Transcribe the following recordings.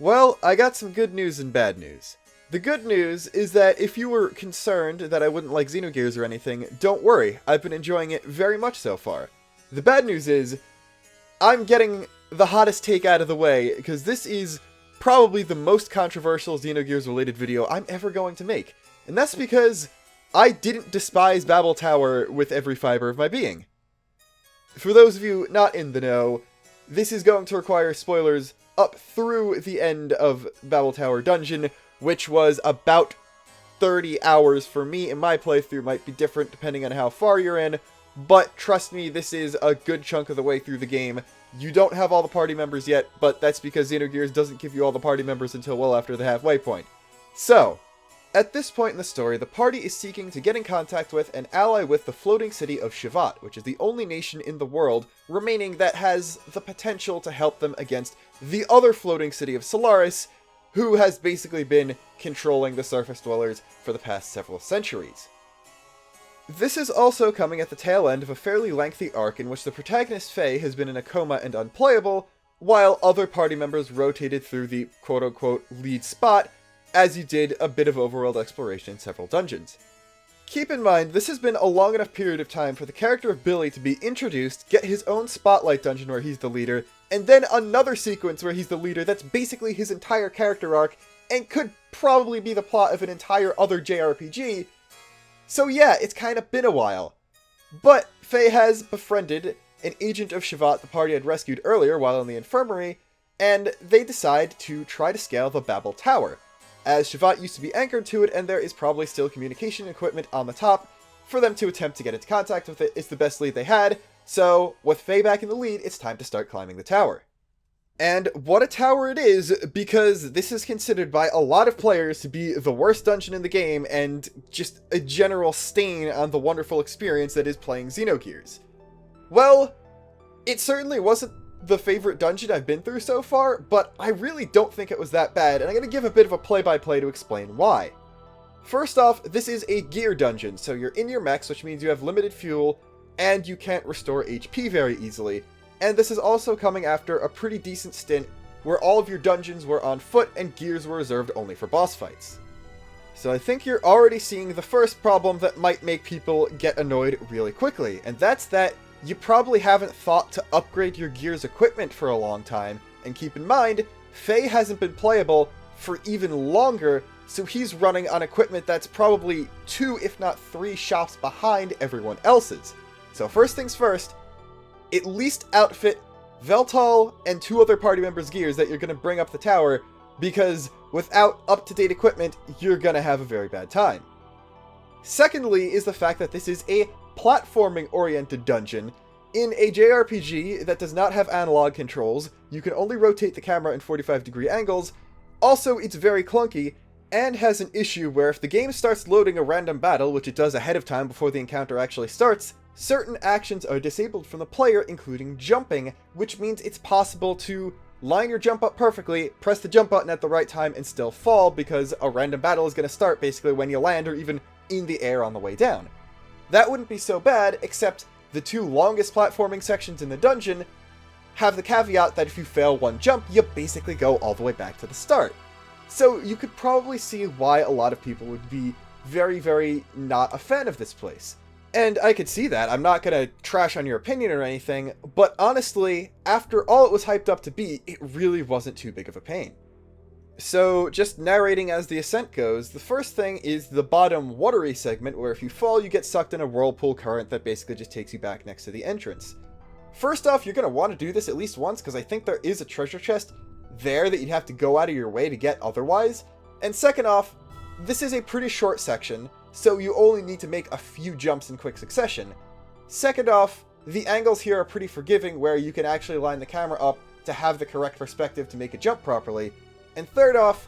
Well, I got some good news and bad news. The good news is that if you were concerned that I wouldn't like Xenogears or anything, don't worry, I've been enjoying it very much so far. The bad news is, I'm getting the hottest take out of the way, because this is probably the most controversial Xenogears related video I'm ever going to make. And that's because I didn't despise Babel Tower with every fiber of my being. For those of you not in the know, this is going to require spoilers up through the end of Babel Tower Dungeon, which was about 30 hours for me, and my playthrough might be different depending on how far you're in, but trust me, this is a good chunk of the way through the game. You don't have all the party members yet, but that's because Xenogears doesn't give you all the party members until well after the halfway point. So, at this point in the story, the party is seeking to get in contact with and ally with the floating city of Shevat, which is the only nation in the world remaining that has the potential to help them against the other floating city of Solaris, who has basically been controlling the surface dwellers for the past several centuries. This is also coming at the tail end of a fairly lengthy arc in which the protagonist Faye has been in a coma and unplayable, while other party members rotated through the quote-unquote lead spot, as you did a bit of overworld exploration in several dungeons. Keep in mind, this has been a long enough period of time for the character of Billy to be introduced, get his own spotlight dungeon where he's the leader, and then another sequence where he's the leader that's basically his entire character arc, and could probably be the plot of an entire other JRPG. So yeah, it's kind of been a while. But Faye has befriended an agent of Shevat the party had rescued earlier while in the infirmary, and they decide to try to scale the Babel Tower, as Shevat used to be anchored to it, and there is probably still communication equipment on the top. For them to attempt to get into contact with it is the best lead they had, so with Faye back in the lead, it's time to start climbing the tower. And what a tower it is, because this is considered by a lot of players to be the worst dungeon in the game, and just a general stain on the wonderful experience that is playing Xenogears. Well, it certainly wasn't the favorite dungeon I've been through so far, but I really don't think it was that bad, and I'm going to give a bit of a play-by-play to explain why. First off, this is a gear dungeon, so you're in your mechs, which means you have limited fuel, and you can't restore HP very easily. And this is also coming after a pretty decent stint where all of your dungeons were on foot and gears were reserved only for boss fights. So I think you're already seeing the first problem that might make people get annoyed really quickly, and that's that you probably haven't thought to upgrade your gear's equipment for a long time, and keep in mind, Faye hasn't been playable for even longer, so he's running on equipment that's probably 2 if not 3 shops behind everyone else's. So first things first, at least outfit Veltal and 2 other party members' gears that you're going to bring up the tower, because without up-to-date equipment, you're going to have a very bad time. Secondly is the fact that this is a platforming-oriented dungeon. In a JRPG that does not have analog controls, you can only rotate the camera in 45-degree angles. Also, it's very clunky, and has an issue where if the game starts loading a random battle, which it does ahead of time before the encounter actually starts, certain actions are disabled from the player, including jumping, which means it's possible to line your jump up perfectly, press the jump button at the right time, and still fall, because a random battle is going to start basically when you land, or even in the air on the way down. That wouldn't be so bad, except the 2 longest platforming sections in the dungeon have the caveat that if you fail one jump, you basically go all the way back to the start. So you could probably see why a lot of people would be very, very not a fan of this place. And I could see that. I'm not going to trash on your opinion or anything, but honestly, after all it was hyped up to be, it really wasn't too big of a pain. So, just narrating as the ascent goes, the first thing is the bottom watery segment, where if you fall, you get sucked in a whirlpool current that basically just takes you back next to the entrance. First off, you're going to want to do this at least once, because I think there is a treasure chest there that you'd have to go out of your way to get otherwise. And second off, this is a pretty short section, so you only need to make a few jumps in quick succession. Second off, the angles here are pretty forgiving, where you can actually line the camera up to have the correct perspective to make a jump properly. And third off,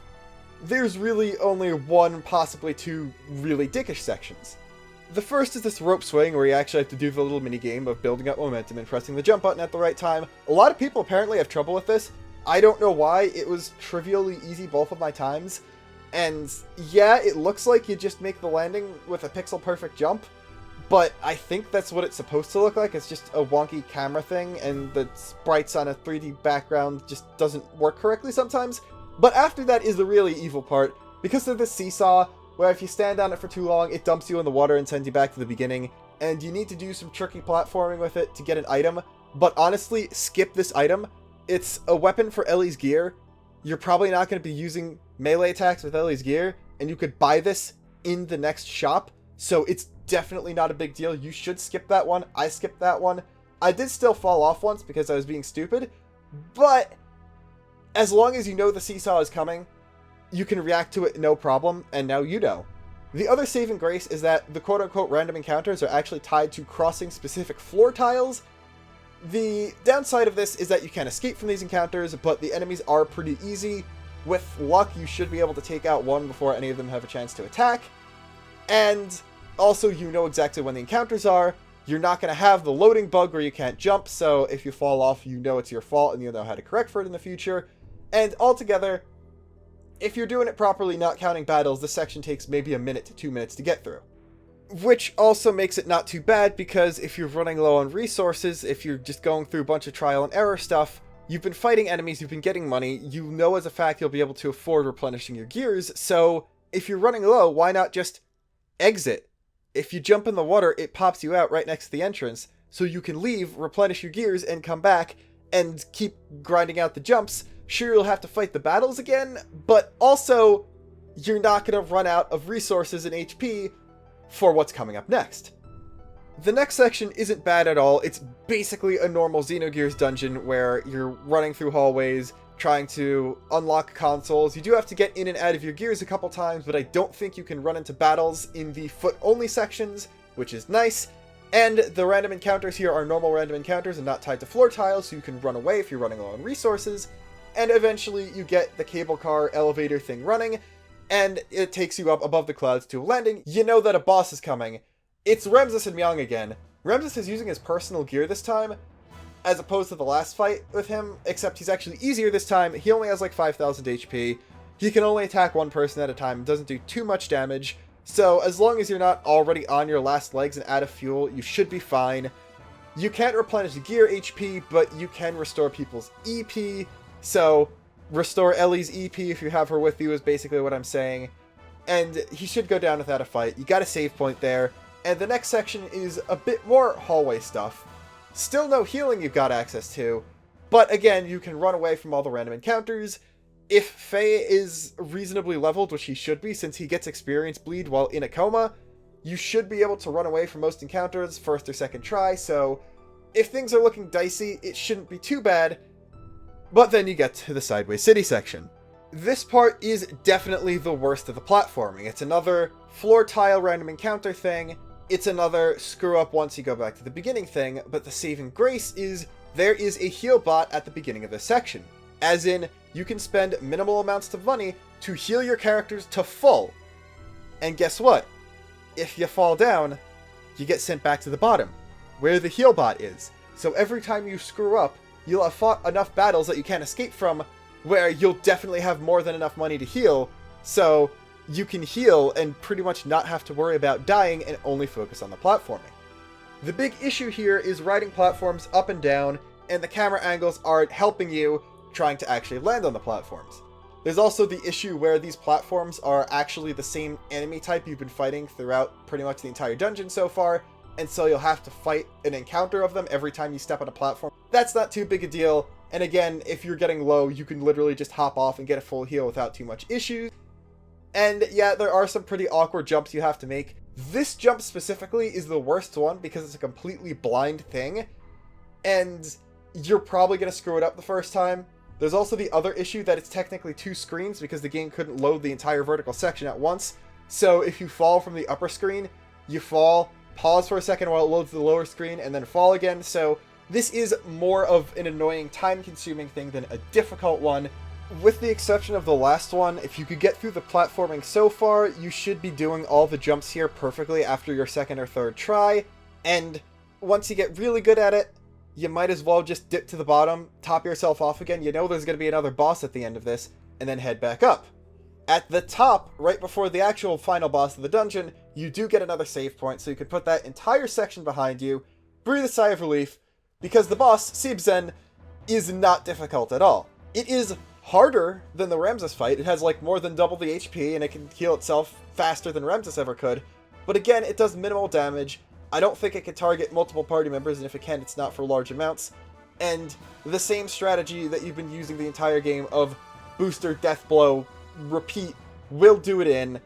there's really only 1, possibly 2 really dickish sections. The first is this rope swing, where you actually have to do the little mini-game of building up momentum and pressing the jump button at the right time. A lot of people apparently have trouble with this. I don't know why. It was trivially easy both of my times. And yeah, it looks like you just make the landing with a pixel-perfect jump, but I think that's what it's supposed to look like. It's just a wonky camera thing, and the sprites on a 3D background just doesn't work correctly sometimes. But after that is the really evil part, because of the seesaw, where if you stand on it for too long, it dumps you in the water and sends you back to the beginning, and you need to do some tricky platforming with it to get an item. But honestly, skip this item. It's a weapon for Ellie's gear. You're probably not going to be using melee attacks with Ellie's gear, and you could buy this in the next shop, so it's definitely not a big deal. You should skip that one. I skipped that one. I did still fall off once because I was being stupid, but as long as you know the seesaw is coming, you can react to it no problem, and now you know. The other saving grace is that the quote-unquote random encounters are actually tied to crossing specific floor tiles. The downside of this is that you can't escape from these encounters, but the enemies are pretty easy. With luck, you should be able to take out one before any of them have a chance to attack. And also, you know exactly when the encounters are. You're not going to have the loading bug where you can't jump, so if you fall off, you know it's your fault and you'll know how to correct for it in the future. And altogether, if you're doing it properly, not counting battles, this section takes maybe a minute to 2 minutes to get through. Which also makes it not too bad, because if you're running low on resources, if you're just going through a bunch of trial and error stuff, you've been fighting enemies, you've been getting money, you know as a fact you'll be able to afford replenishing your gears, so if you're running low, why not just exit? If you jump in the water, it pops you out right next to the entrance, so you can leave, replenish your gears, and come back, and keep grinding out the jumps. Sure, you'll have to fight the battles again, but also, you're not going to run out of resources and HP for what's coming up next. The next section isn't bad at all. It's basically a normal Xenogears dungeon where you're running through hallways, trying to unlock consoles. You do have to get in and out of your gears a couple times, but I don't think you can run into battles in the foot-only sections, which is nice. And the random encounters here are normal random encounters and not tied to floor tiles, so you can run away if you're running low on resources. And eventually you get the cable car elevator thing running, and it takes you up above the clouds to a landing. You know that a boss is coming. It's Ramses and Myung again. Ramses is using his personal gear this time, as opposed to the last fight with him, except he's actually easier this time. He only has like 5,000 HP. He can only attack one person at a time, doesn't do too much damage. So as long as you're not already on your last legs and out of fuel, you should be fine. You can't replenish the gear HP, but you can restore people's EP. So restore Ellie's EP if you have her with you is basically what I'm saying. And he should go down without a fight. You got a save point there. And the next section is a bit more hallway stuff. Still no healing you've got access to, but again, you can run away from all the random encounters. If Faye is reasonably leveled, which he should be since he gets experience bleed while in a coma, you should be able to run away from most encounters first or second try, so if things are looking dicey, it shouldn't be too bad. But then you get to the Sideway City section. This part is definitely the worst of the platforming. It's another floor tile random encounter thing. It's another screw up once you go back to the beginning thing, but the saving grace is there is a heal bot at the beginning of this section. As in, you can spend minimal amounts of money to heal your characters to full. And guess what? If you fall down, you get sent back to the bottom, where the heal bot is. So every time you screw up, you'll have fought enough battles that you can't escape from, where you'll definitely have more than enough money to heal, so you can heal and pretty much not have to worry about dying and only focus on the platforming. The big issue here is riding platforms up and down, and the camera angles aren't helping you trying to actually land on the platforms. There's also the issue where these platforms are actually the same enemy type you've been fighting throughout pretty much the entire dungeon so far, and so you'll have to fight an encounter of them every time you step on a platform. That's not too big a deal, and again, if you're getting low, you can literally just hop off and get a full heal without too much issues. And yeah, there are some pretty awkward jumps you have to make. This jump specifically is the worst one because it's a completely blind thing, and you're probably going to screw it up the first time. There's also the other issue that it's technically 2 screens because the game couldn't load the entire vertical section at once. So if you fall from the upper screen, you fall, pause for a second while it loads the lower screen, and then fall again. So this is more of an annoying, time-consuming thing than a difficult one. With the exception of the last one, if you could get through the platforming so far, you should be doing all the jumps here perfectly after your second or third try, and once you get really good at it, you might as well just dip to the bottom, top yourself off again, you know there's going to be another boss at the end of this, and then head back up. At the top, right before the actual final boss of the dungeon, you do get another save point, so you can put that entire section behind you, breathe a sigh of relief, because the boss, Sibzen, is not difficult at all. It is harder than the Ramses fight. It has like more than double the HP, and it can heal itself faster than Ramses ever could. But again, it does minimal damage. I don't think it can target multiple party members, and if it can, it's not for large amounts. And the same strategy that you've been using the entire game of booster, death blow, repeat, will do it in.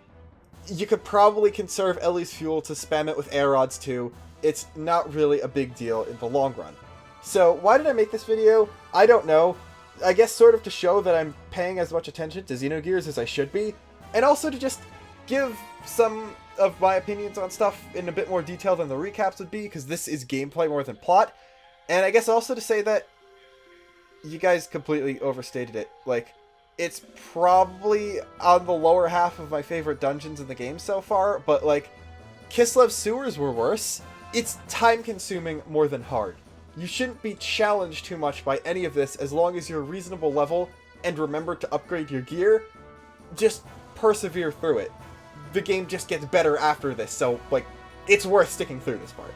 You could probably conserve Ellie's fuel to spam it with air rods too. It's not really a big deal in the long run. So why did I make this video? I don't know. I guess sort of to show that I'm paying as much attention to Xenogears as I should be, and also to just give some of my opinions on stuff in a bit more detail than the recaps would be, because this is gameplay more than plot. And I guess also to say that you guys completely overstated it. Like, it's probably on the lower half of my favorite dungeons in the game so far, but like, Kislev's sewers were worse. It's time-consuming more than hard. You shouldn't be challenged too much by any of this as long as you're a reasonable level and remember to upgrade your gear. Just persevere through it. The game just gets better after this, so like, it's worth sticking through this part.